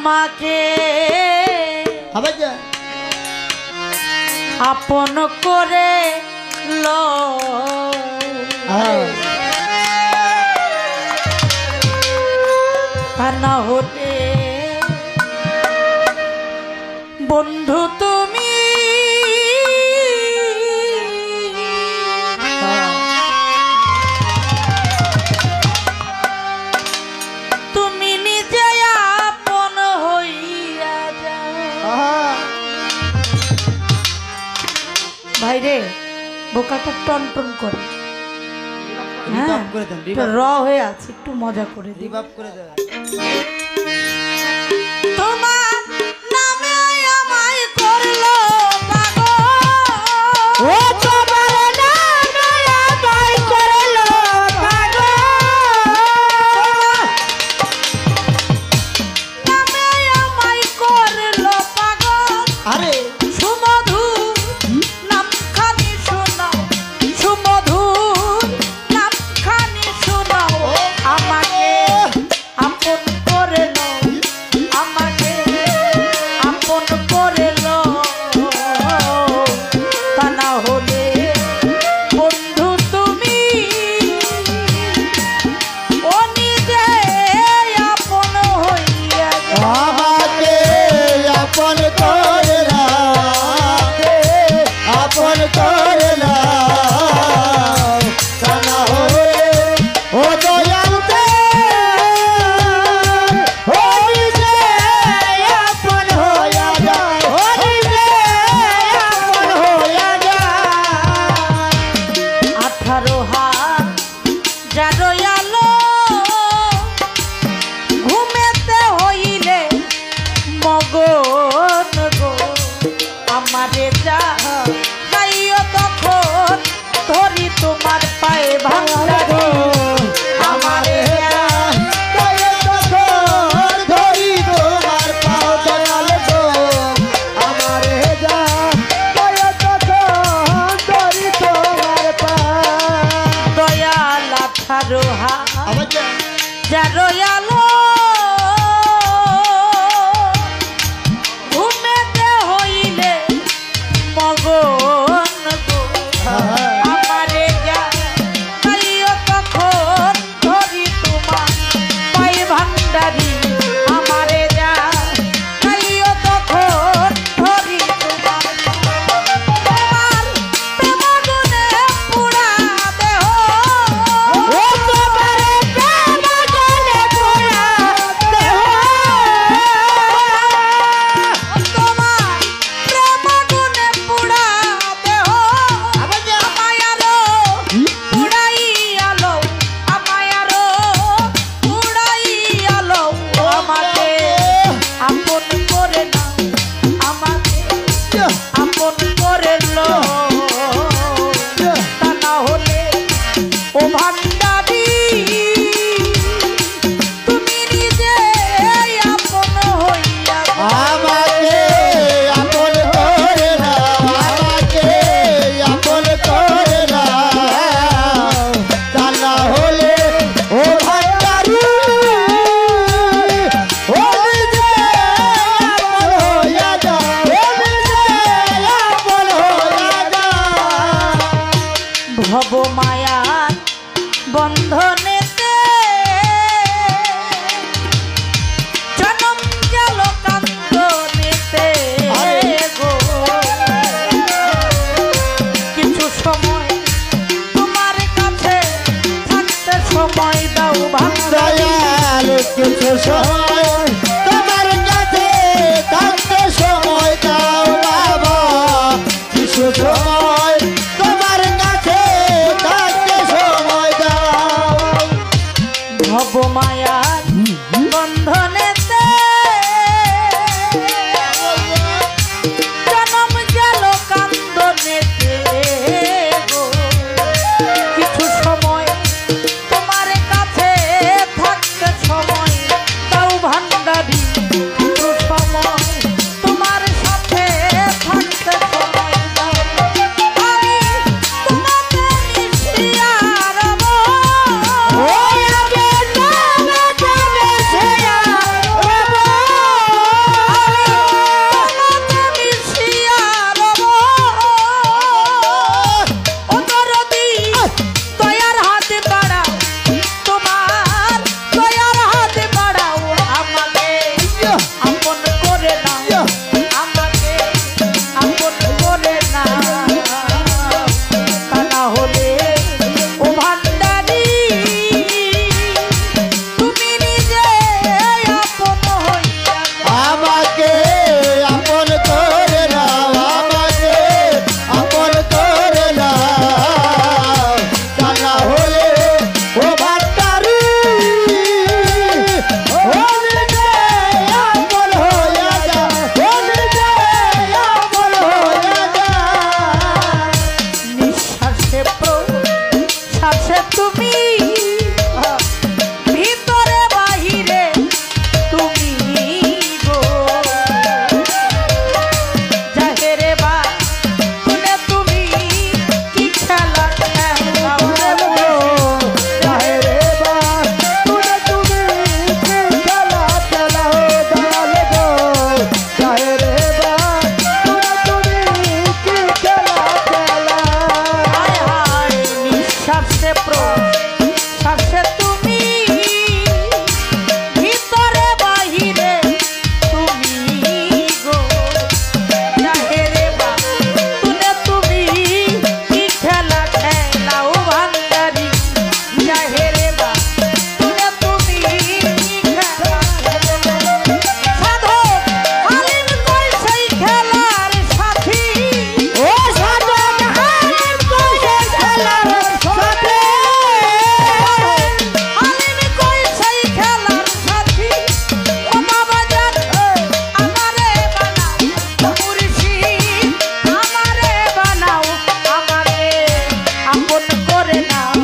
আমাকে আপন করে লো না হলে বন্ধু তুমি তুমি নিজে আপন হইয়া যাও। ভাইরে বোকাটা টন টন করে র হয়ে আছে, একটু মজা করে রিভাইভ করে দেয়। তোমার নামে আমায় করলো পাগল, ও তোমার নামে আমায় করলো পাগল, নামে আমায় করলো পাগল। আরে সুমধু নামখানি শোনাও, সুমধু নামখানি শোনাও, আমাকে আপন করে নাও, আমাকে আপন করে নাও, তা না হলে বন্ধু তুমি ও নিজে আপন হইয়া যাও। আমাকে আপন করে নাও, আপন করে নাও, তা না হলে ও দয়াল ও নিজে আপন হইয়া যাও, ও নিজে আপন হইয়া যাও। 18 হাত যারো আলো ঘুমেতে হইলে মগন গো, আমারে যা খাইও তখন ধরি তোমার পায়ে ভাঙারি, আমারে ধরি তোমার পাও দয়াল গো, আমারে যা ধরি তোমার পাও। দয়াল 18 হাত যারো আলো ঘুমেতে হইলে মগন গো, আমারে যা খাইও তখন ধরি তোমার পায়ে ভান্ডারি, আমারে যা খাইও তখন ধরি তোমার। তোমার প্রেমাগুনে পুরা দেহ, ও তোমার প্রেমাগুনে পুরা দেহ, তোমার প্রেমাগুনে পুরা দেহ, আমায় আরো পুরাইয়ালো, আমায় আরো পুরাইয়ালো, আমাকে আপন করে নাও, আমাকে আপন করে লো, তা না হলে ও ভান্ডারি তুমি নিজে আপন হইয়া যাও। আমাকে আপন করে নাও, আমাকে আপন করে নাও, তা না হলে ও ভান্ডারি ও নিজে আপন হইয়া যাও, ও নিজে আপন হইয়া যাও। ভব মায়ার বন্ধনেতে জনম গেল কান্দনেতে গো, কিছু সময় তোমার কাছে থাকতে সময় দাও ভান্ডারি, দয়াল কিছু সময় তোমার কাছে থাকতে সময় দাও বাবা, কিছু সময় তোমার কাছে থাকতে সময় দাও। ভব মায়ার বন্ধনেতে জনম গেল কান্দনেতে গো, কিছু সময় তোমার কাছে থাকতে সময় দাও ভান্ডারি, সে তুমি ভিতরে বাহিরে তুমি গো জাহেরে বা তুলে তুমি কি খেলা খেলাও জাহেরে বা তুলে তুমি কি খেলা খেলাও দয়াল গো জাহেরে বা তুলে তুমি কি খেলা খেলাও হায় হায় নিঃশ্বাসে প্রশ্বাসে তুমি ভিতরে বাহিরে তুমি গো জাহেরে বা তুলে তুমি কি খেলা খেলাও ভান্ডারি জাহেরে বা তুলে তুমি কি খেলা সাধক হালিম কই সেই খেলার সাথী ও সাধক হালিম কই সেই খেলার সাথী হালিম কই সেই খেলার সাথী ও বাবা জান আমারে বানাও মুর্শিদ আমারে বানাও আমারে আপন করে নাও